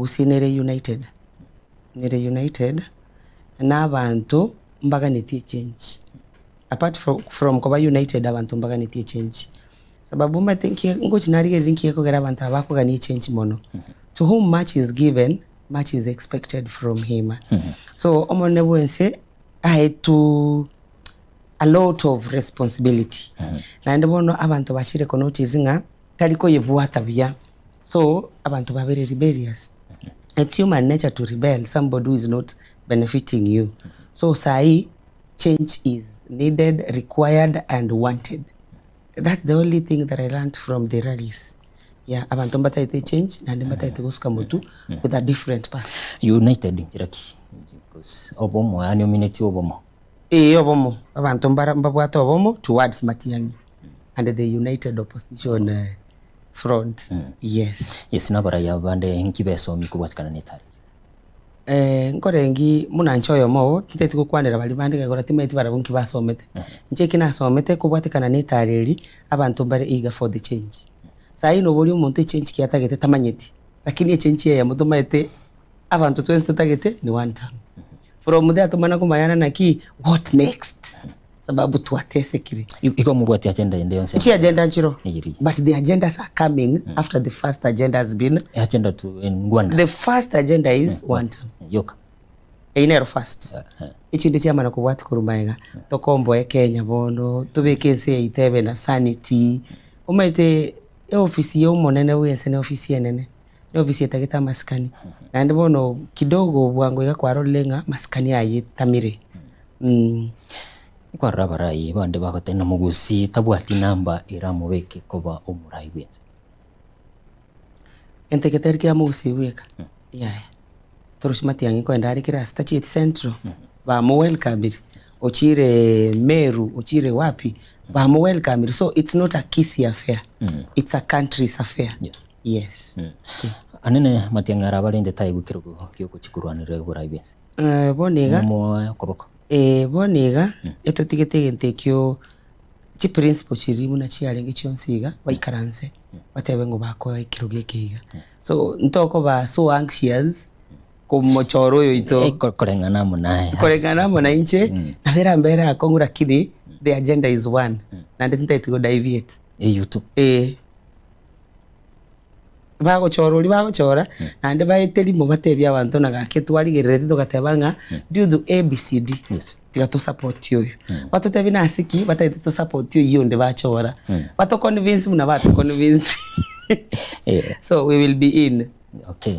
egusi nere united n'abantu mbaganitie change apart from kuba united abantu mbaganitie change sababu matenki ngochi narigelinki kugera abantu abakugania change mono to whom much is given much is expected from him so omone wense I had to a lot of responsibility na ndebono abantu bachire ko notice nga taliko yebuata bya so abantu babere rebellious it's human nature to rebel somebody who is not benefiting you so sai change is needed, required and wanted. That's the only thing that I learned from the rallies. Yeah, abantu mbataite change na mbataite gusuka mutu with a different person. United njiraki because obomo yani ominati obomo. Obomo abantu mbabwata obomo towards Matiang'i and the united opposition front. Yes. Yes nabara yabande nkibeso mikubwatikana netari. Nkorengi muna nchoyo mo tete kukwanira bali bandike gora timeti barabunki basomete nche kina somete kubwatikana netareri abantu bare eager for the change sai no boli umuntu change kiyatagete tamanyeti lakini change ya mutu maite abantu twese tutagete ni one time from there tumana kumayana naki what next sababu tuatese kiri iko mubwati agenda ende yonse chi agenda nchiro but the agendas are coming after the first agenda has been agenda to in Rwanda. The first agenda is one time yoka inero first ichindi chama nakubwati kurumaega tokombo Kenya bono tubekense itebe na sanity umaite ofisi yo monene wense ne ofisi yenene ne ofisi etageta maskani na ndibono kidogo bwango igakwaro lenga maskani ayi tamire kwa rabarai bande bakotena mugusi tabwati namba iramubeke koba umurai wense enteketerki amugusi weka yeah Matiang'i ko ndari kira State Central ba mo welcome ochire Meru ochire wapi ba mo welcome so it's not a Kisii affair it's a country's affair. Yes. Anene Matiang'i arabalende taigu kirugo kyoko chikurwanire burai bense boniga mo koboko boniga etotigete ntekyo chi principle chirimu na chiarenge chonsiga baikaranze batebe ngo bako ikirugo kiga so ntoko ba so anxious kumochoro yo ito korengana mona inche na vera mbere akongura kini the agenda is one na ndinta itigo deviate YouTube bago chora na nde baiteli mo batebya abantu nagake twarigerere tugatebanga due to ABCD tiga to support yo bato tebina asiki bataite to support yo nde bachora bato convince muna bato convince so we will be in. Okay.